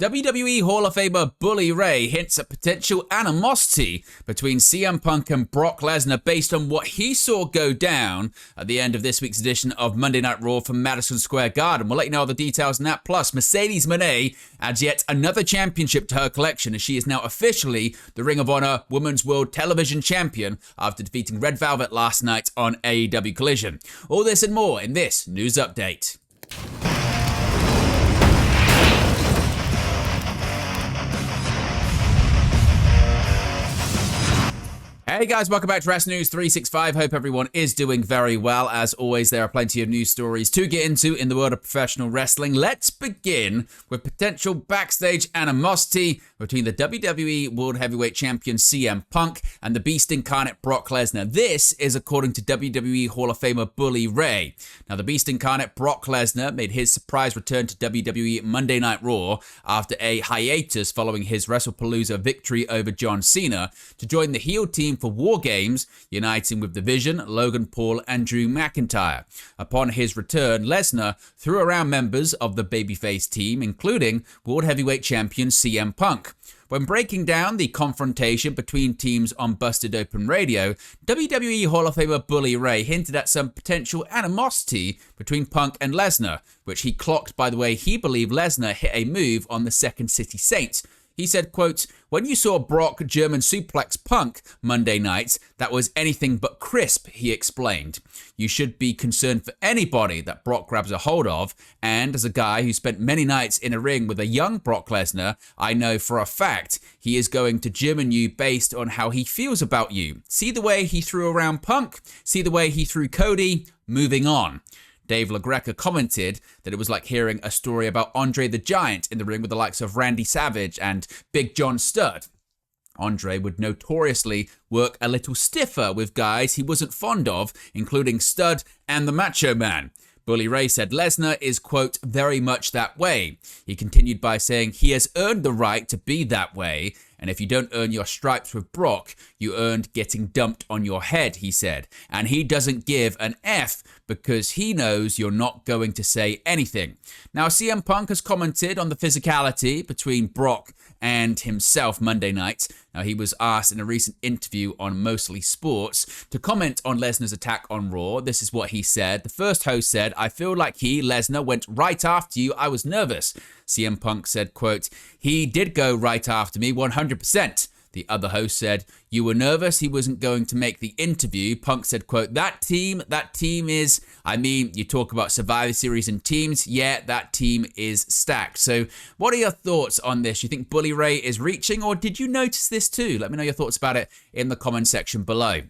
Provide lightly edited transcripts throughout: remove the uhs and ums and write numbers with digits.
WWE Hall of Famer Bully Ray hints at potential animosity between CM Punk and Brock Lesnar based on what he saw go down at the end of this week's edition of Monday Night Raw from Madison Square Garden. We'll let you know all the details on that. Plus, Mercedes Mone adds yet another championship to her collection as she is now officially the Ring of Honor Women's World Television Champion after defeating Red Velvet last night on AEW Collision. All this and more in this news update. Hey guys, welcome back to Wrestling News 365. Hope everyone is doing very well. As always, there are plenty of news stories to get into in the world of professional wrestling. Let's begin with potential backstage animosity between the WWE World Heavyweight Champion CM Punk and the Beast Incarnate Brock Lesnar. This is according to WWE Hall of Famer Bully Ray. Now, the Beast Incarnate Brock Lesnar made his surprise return to WWE Monday Night Raw after a hiatus following his WrestlePalooza victory over John Cena to join the heel team for War Games, uniting with The Vision, Logan Paul, and Drew McIntyre. Upon his return, Lesnar threw around members of the babyface team, including World Heavyweight Champion CM Punk. When breaking down the confrontation between teams on Busted Open Radio, WWE Hall of Famer Bully Ray hinted at some potential animosity between Punk and Lesnar, which he clocked by the way he believed Lesnar hit a move on the Second City Saints. He said, quote, "When you saw Brock German suplex Punk Monday night, that was anything but crisp," he explained. "You should be concerned for anybody that Brock grabs a hold of, and as a guy who spent many nights in a ring with a young Brock Lesnar, I know for a fact he is going to German you based on how he feels about you. See the way he threw around Punk? See the way he threw Cody? Moving on." Dave LaGreca commented that it was like hearing a story about Andre the Giant in the ring with the likes of Randy Savage and Big John Studd. Andre would notoriously work a little stiffer with guys he wasn't fond of, including Studd and the Macho Man. Bully Ray said Lesnar is, quote, "very much that way." He continued by saying he has earned the right to be that way, and if you don't earn your stripes with Brock, you earned getting dumped on your head, he said. And he doesn't give an F because he knows you're not going to say anything. Now, CM Punk has commented on the physicality between Brock and himself Monday night. Now, he was asked in a recent interview on Mostly Sports to comment on Lesnar's attack on Raw. This is what he said. The first host said, "I feel like Lesnar, went right after you. I was nervous." CM Punk said, quote, "He did go right after me, 100%. The other host said, "You were nervous he wasn't going to make the interview." Punk said, quote, that team is, you talk about Survivor Series and teams. Yeah, that team is stacked." So what are your thoughts on this? You think Bully Ray is reaching, or did you notice this too? Let me know your thoughts about it in the comment section below.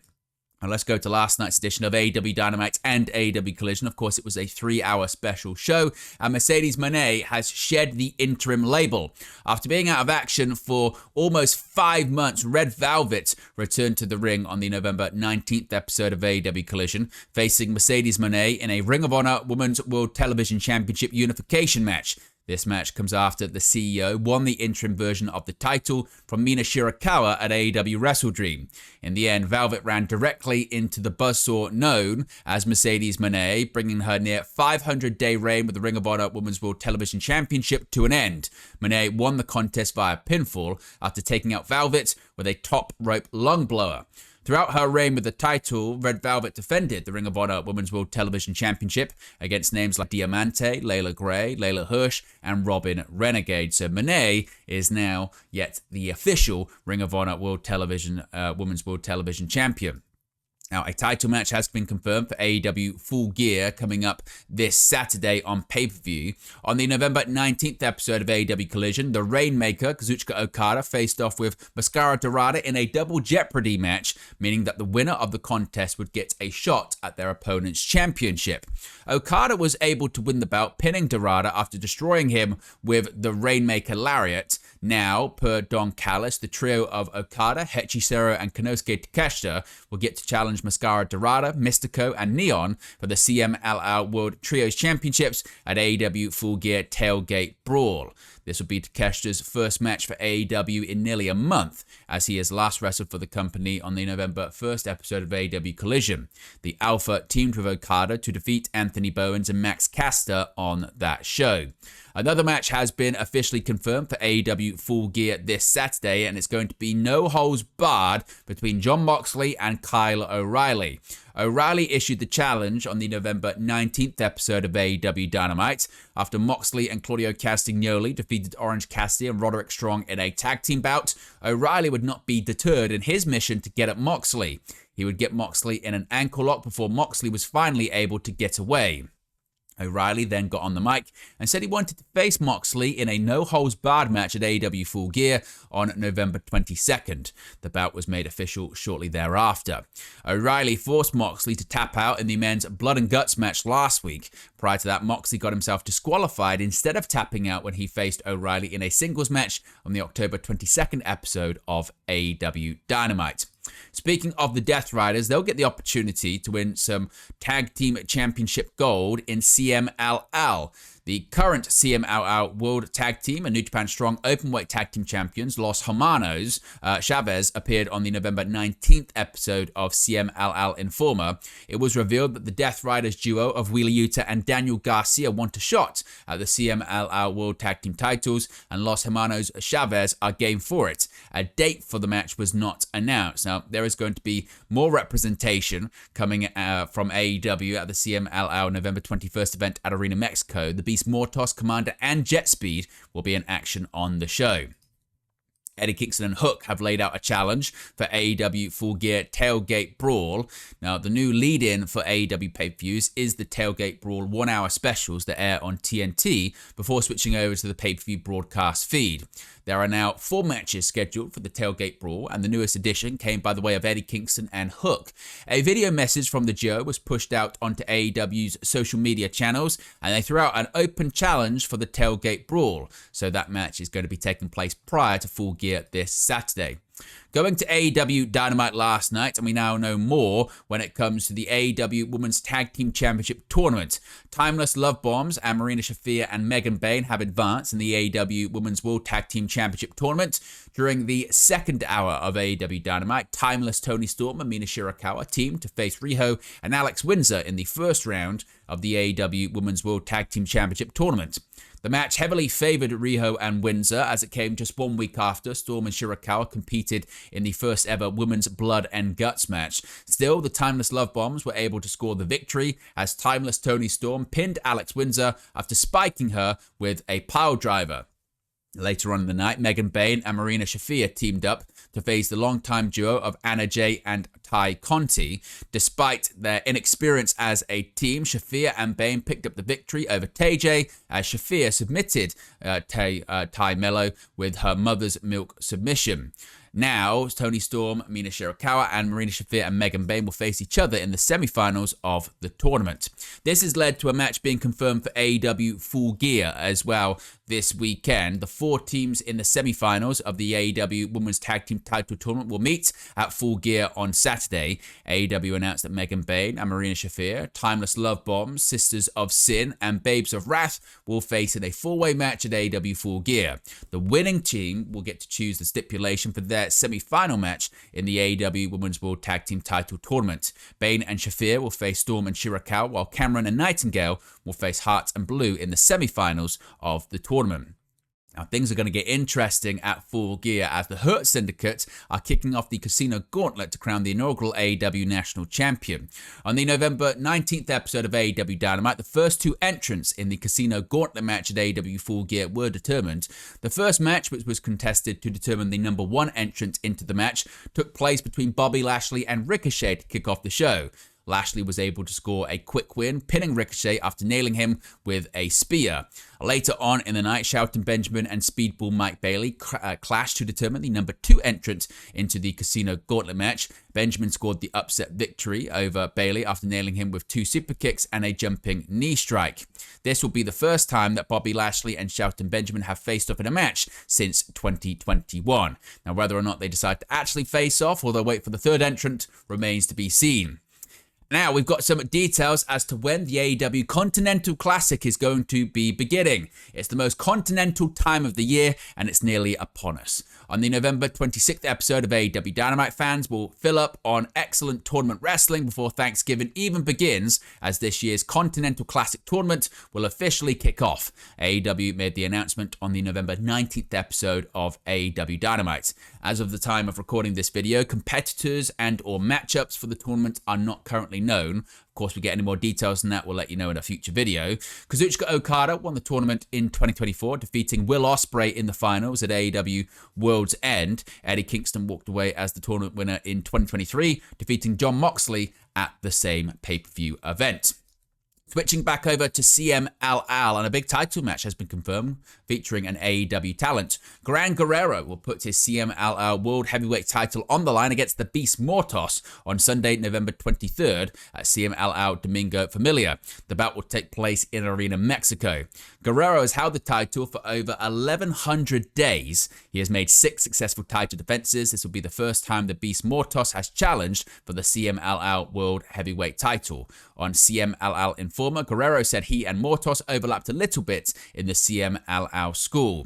Now let's go to last night's edition of AEW Dynamite and AEW Collision. Of course, it was a 3-hour special show, and Mercedes Mone has shed the interim label. After being out of action for almost 5 months, Red Velvet returned to the ring on the November 19th episode of AEW Collision, facing Mercedes Mone in a Ring of Honor Women's World Television Championship unification match. This match comes after the CEO won the interim version of the title from Mina Shirakawa at AEW Wrestle Dream. In the end, Velvet ran directly into the buzzsaw known as Mercedes Mone, bringing her near 500-day reign with the Ring of Honor Women's World Television Championship to an end. Mone won the contest via pinfall after taking out Velvet with a top rope lung blower. Throughout her reign with the title, Red Velvet defended the Ring of Honor Women's World Television Championship against names like Diamante, Layla Gray, Layla Hirsch, and Robin Renegade. So Mone is now yet the official Ring of Honor World Television Women's World Television Champion. Now, a title match has been confirmed for AEW Full Gear coming up this Saturday on pay-per-view. On the November 19th episode of AEW Collision, the Rainmaker, Kazuchika Okada, faced off with Mascara Dorada in a double Jeopardy match, meaning that the winner of the contest would get a shot at their opponent's championship. Okada was able to win the belt, pinning Dorada after destroying him with the Rainmaker Lariat. Now, per Don Callis, the trio of Okada, Hechisero, and Konosuke Takeshita will get to challenge Mascara Dorada, Mystico, and Neon for the CMLL World Trios Championships at AEW Full Gear Tailgate Brawl. This will be Takeshita's first match for AEW in nearly a month, as he has last wrestled for the company on the November 1st episode of AEW Collision. The Alpha teamed with Okada to defeat Anthony Bowens and Max Caster on that show. Another match has been officially confirmed for AEW Full Gear this Saturday, and it's going to be no holds barred between Jon Moxley and Kyle O'Reilly. O'Reilly issued the challenge on the November 19th episode of AEW Dynamite after Moxley and Claudio Castagnoli defeated Orange Cassidy and Roderick Strong in a tag team bout. O'Reilly would not be deterred in his mission to get at Moxley. He would get Moxley in an ankle lock before Moxley was finally able to get away. O'Reilly then got on the mic and said he wanted to face Moxley in a no-holds-barred match at AEW Full Gear on November 22nd. The bout was made official shortly thereafter. O'Reilly forced Moxley to tap out in the men's Blood and Guts match last week. Prior to that, Moxley got himself disqualified instead of tapping out when he faced O'Reilly in a singles match on the October 22nd episode of AEW Dynamite. Speaking of the Death Riders, they'll get the opportunity to win some Tag Team Championship gold in CMLL. The current CMLL World Tag Team and New Japan Strong Openweight Tag Team Champions, Los Hermanos Chavez, appeared on the November 19th episode of CMLL Informer. It was revealed that the Death Riders duo of Wheeler Yuta and Daniel Garcia want a shot at the CMLL World Tag Team titles, and Los Hermanos Chavez are game for it. A date for the match was not announced. Now, there is going to be more representation coming from AEW at the CMLL November 21st event at Arena Mexico. The Beast Mortos, Commander, and Jet Speed will be in action on the show. Eddie Kingston and Hook have laid out a challenge for AEW Full Gear Tailgate Brawl. Now, the new lead-in for AEW pay-per-views is the Tailgate Brawl 1-hour specials that air on TNT before switching over to the pay-per-view broadcast feed. There are now 4 matches scheduled for the Tailgate Brawl, and the newest addition came by the way of Eddie Kingston and Hook. A video message from the duo was pushed out onto AEW's social media channels, and they threw out an open challenge for the Tailgate Brawl. So that match is going to be taking place prior to Full Gear this Saturday. Going to AEW Dynamite last night, and we now know more when it comes to the AEW Women's Tag Team Championship Tournament. Timeless Love Bombs and Marina Shafir and Megan Bayne have advanced in the AEW Women's World Tag Team Championship Tournament. During the second hour of AEW Dynamite, Timeless Toni Storm and Mina Shirakawa teamed to face Riho and Alex Windsor in the first round of the AEW Women's World Tag Team Championship Tournament. The match heavily favoured Riho and Windsor as it came just 1 week after Storm and Shirakawa competed in the first ever Women's Blood and Guts match. Still, the Timeless Love Bombs were able to score the victory as Timeless Toni Storm pinned Alex Windsor after spiking her with a pile driver. Later on in the night, Megan Bayne and Marina Shafir teamed up to face the longtime duo of Anna Jay and Ty Conti. Despite their inexperience as a team, Shafir and Bayne picked up the victory over TJ as Shafir submitted Ty Mello with her mother's milk submission. Now, Toni Storm, Mina Shirakawa, and Marina Shafir and Megan Bayne will face each other in the semi-finals of the tournament. This has led to a match being confirmed for AEW Full Gear as well this weekend. The 4 teams in the semi-finals of the AEW Women's Tag Team Title Tournament will meet at Full Gear on Saturday. AEW announced that Megan Bayne and Marina Shafir, Timeless Love Bombs, Sisters of Sin, and Babes of Wrath will face in a 4-way match at AEW Full Gear. The winning team will get to choose the stipulation for their semi-final match in the AEW Women's World Tag Team Title Tournament. Bayne and Shafir will face Storm and Shirakawa, while Cameron and Nightingale will face Hearts and Blue in the semi-finals of the tournament. Now, things are going to get interesting at Full Gear as the Hurt Syndicate are kicking off the Casino Gauntlet to crown the inaugural AEW National Champion. On the November 19th episode of AEW Dynamite, the first 2 entrants in the Casino Gauntlet match at AEW Full Gear were determined. The first match, which was contested to determine the number 1 entrant into the match, took place between Bobby Lashley and Ricochet to kick off the show. Lashley was able to score a quick win, pinning Ricochet after nailing him with a spear. Later on in the night, Shelton Benjamin and Speedball Mike Bailey clashed to determine the number 2 entrant into the Casino Gauntlet match. Benjamin scored the upset victory over Bailey after nailing him with 2 super kicks and a jumping knee strike. This will be the first time that Bobby Lashley and Shelton Benjamin have faced off in a match since 2021. Now, whether or not they decide to actually face off or they'll wait for the 3rd entrant remains to be seen. Now, we've got some details as to when the AEW Continental Classic is going to be beginning. It's the most continental time of the year, and it's nearly upon us. On the November 26th episode of AEW Dynamite, fans will fill up on excellent tournament wrestling before Thanksgiving even begins, as this year's Continental Classic tournament will officially kick off. AEW made the announcement on the November 19th episode of AEW Dynamite. As of the time of recording this video, competitors and or matchups for the tournament are not currently known. Of course, we get any more details than that, we'll let you know in a future video. Kazuchika Okada won the tournament in 2024, defeating Will Ospreay in the finals at AEW World's End. Eddie Kingston walked away as the tournament winner in 2023, defeating Jon Moxley at the same pay-per-view event. Switching back over to CMLL, and a big title match has been confirmed featuring an AEW talent. Gran Guerrero will put his CMLL World Heavyweight title on the line against the Beast Mortos on Sunday, November 23rd at CMLL Domingo Familia. The bout will take place in Arena, Mexico. Guerrero has held the title for over 1,100 days. He has made 6 successful title defenses. This will be the first time the Beast Mortos has challenged for the CMLL World Heavyweight title. On CMLL Informer, Guerrero said he and Mortos overlapped a little bit in the CMLL school.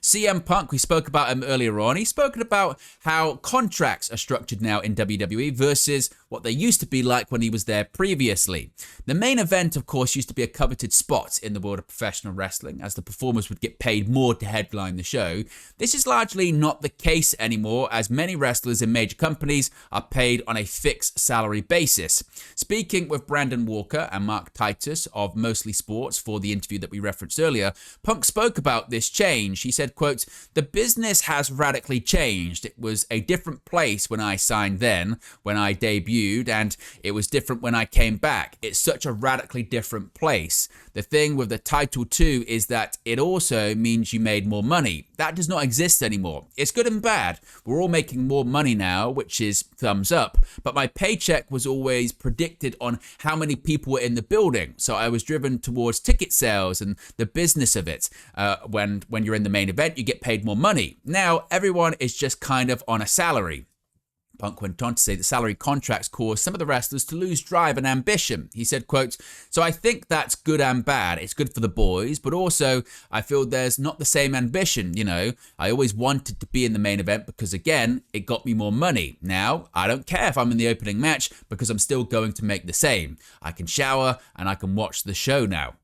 CM Punk, we spoke about him earlier on. He's spoken about how contracts are structured now in WWE versus what they used to be like when he was there previously. The main event, of course, used to be a coveted spot in the world of professional wrestling, as the performers would get paid more to headline the show. This is largely not the case anymore, as many wrestlers in major companies are paid on a fixed salary basis. Speaking with Brandon Walker and Mark Titus of Mostly Sports for the interview that we referenced earlier, Punk spoke about this change. He said, quote, "The business has radically changed. It was a different place when I signed then, when I debuted, and it was different when I came back. It's such a radically different place. The thing with the title too is that it also means you made more money. That does not exist anymore. It's good and bad. We're all making more money now, which is thumbs up. But my paycheck was always predicted on how many people were in the building. So I was driven towards ticket sales and the business of it. When you're in the main event, you get paid more money. Now, everyone is just kind of on a salary." Punk went on to say that salary contracts cause some of the wrestlers to lose drive and ambition. He said, quote, "So I think that's good and bad. It's good for the boys, but also I feel there's not the same ambition, you know. I always wanted to be in the main event because, again, it got me more money. Now, I don't care if I'm in the opening match because I'm still going to make the same. I can shower and I can watch the show now."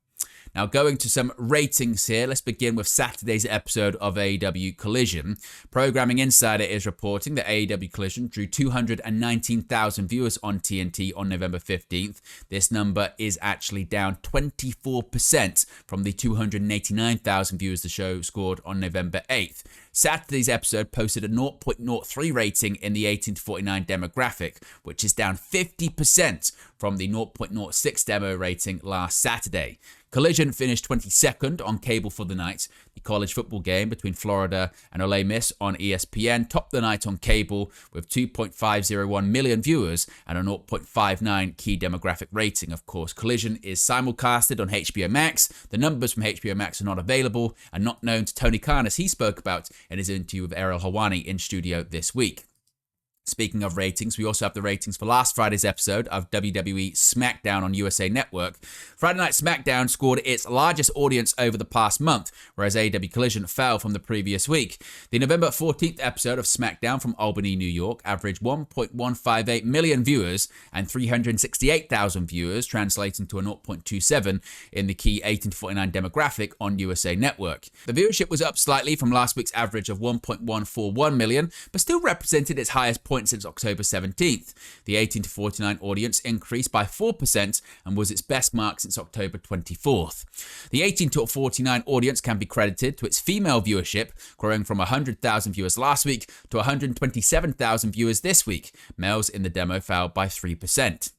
Now, going to some ratings here, let's begin with Saturday's episode of AEW Collision. Programming Insider is reporting that AEW Collision drew 219,000 viewers on TNT on November 15th. This number is actually down 24% from the 289,000 viewers the show scored on November 8th. Saturday's episode posted a 0.03 rating in the 18 to 49 demographic, which is down 50% from the 0.06 demo rating last Saturday. Collision finished 22nd on cable for the night. The college football game between Florida and Ole Miss on ESPN topped the night on cable with 2.501 million viewers and a 0.59 key demographic rating. Of course, Collision is simulcasted on HBO Max. The numbers from HBO Max are not available and not known to Tony Khan, as he spoke about in his interview with Ariel Helwani in studio this week. Speaking of ratings, we also have the ratings for last Friday's episode of WWE SmackDown on USA Network. Friday Night SmackDown scored its largest audience over the past month, whereas AEW Collision fell from the previous week. The November 14th episode of SmackDown from Albany, New York, averaged 1.158 million viewers and 368,000 viewers, translating to a 0.27 in the key 18 to 49 demographic on USA Network. The viewership was up slightly from last week's average of 1.141 million, but still represented its highest point since October 17th. The 18 to 49 audience increased by 4% and was its best mark since October 24th. The 18 to 49 audience can be credited to its female viewership, growing from 100,000 viewers last week to 127,000 viewers this week. Males in the demo fell by 3%.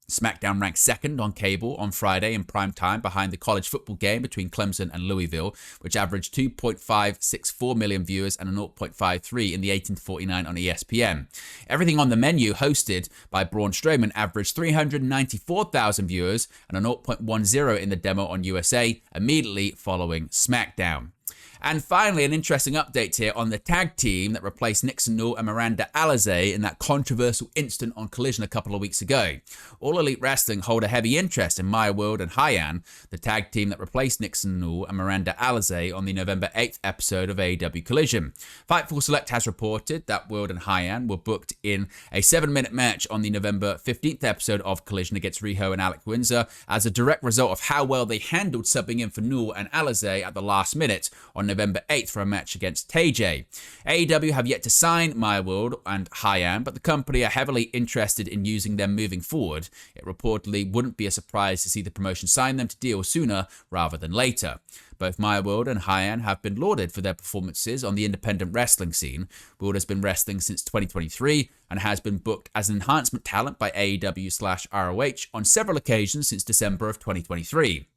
SmackDown ranked second on cable on Friday in prime time behind the college football game between Clemson and Louisville, which averaged 2.564 million viewers and a 0.53 in the 18 to 49 on ESPN. Everything on the Menu, hosted by Braun Strowman, averaged 394,000 viewers and a 0.10 in the demo on USA, immediately following SmackDown. And finally, an interesting update here on the tag team that replaced Nixon Newell and Miranda Alizé in that controversial incident on Collision a couple of weeks ago. All Elite Wrestling hold a heavy interest in Maya World and Hyan, the tag team that replaced Nixon Newell and Miranda Alizé on the November 8th episode of AEW Collision. Fightful Select has reported that World and Hyan were booked in a 7-minute match on the November 15th episode of Collision against Riho and Alec Windsor as a direct result of how well they handled subbing in for Newell and Alizé at the last minute on November 8th for a match against TJ. AEW have yet to sign Maya World and Hyan, but the company are heavily interested in using them moving forward. It reportedly wouldn't be a surprise to see the promotion sign them to deals sooner rather than later. Both Maya World and Hyan have been lauded for their performances on the independent wrestling scene. World has been wrestling since 2023 and has been booked as an enhancement talent by AEW/ROH on several occasions since December of 2023.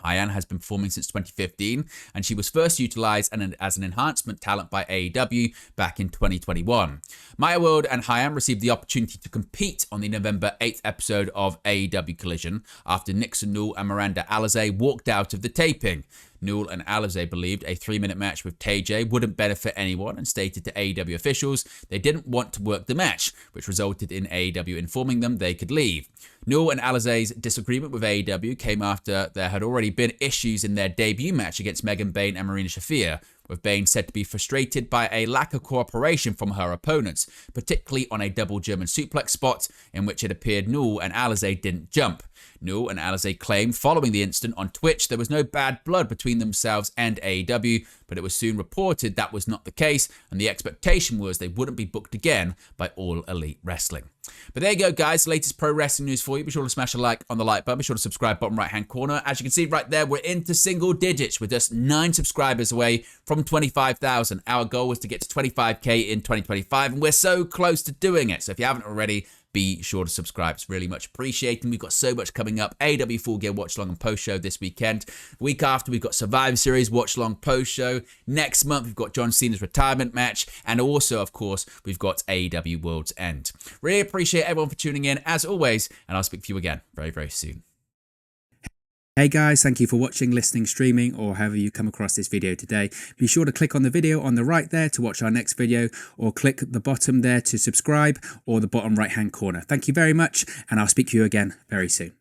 Hyan has been performing since 2015, and she was first utilized as an enhancement talent by AEW back in 2021. Maya World and Hyan received the opportunity to compete on the November 8th episode of AEW Collision after Nixon Newell and Miranda Alizé walked out of the taping. Newell and Alizé believed a 3-minute match with TJ wouldn't benefit anyone and stated to AEW officials they didn't want to work the match, which resulted in AEW informing them they could leave. Newell and Alizé's disagreement with AEW came after there had already been issues in their debut match against Megan Bayne and Marina Shafir, with Bayne said to be frustrated by a lack of cooperation from her opponents, particularly on a double German suplex spot in which it appeared Newell and Alizé didn't jump. Newell and Alizé claimed following the incident on Twitch there was no bad blood between themselves and AEW, but it was soon reported that was not the case, and the expectation was they wouldn't be booked again by All Elite Wrestling. But there you go, guys. Latest pro wrestling news for you. Be sure to smash a like on the like button. Be sure to subscribe bottom right-hand corner. As you can see right there, we're into single digits. We're just 9 subscribers away from 25,000. Our goal was to get to 25k in 2025, and we're so close to doing it. So if you haven't already, be sure to subscribe. It's really much appreciated. We've got so much coming up. AEW Full Gear Watch Long and Post Show this weekend. The week after, we've got Survivor Series Watch Long Post Show. Next month, we've got John Cena's retirement match. And also, of course, we've got AEW World's End. Really appreciate everyone for tuning in, as always. And I'll speak to you again very, very soon. Hey guys, thank you for watching, listening, streaming, or however you come across this video today. Be sure to click on the video on the right there to watch our next video, or click the bottom there to subscribe, or the bottom right hand corner. Thank you very much, and I'll speak to you again very soon.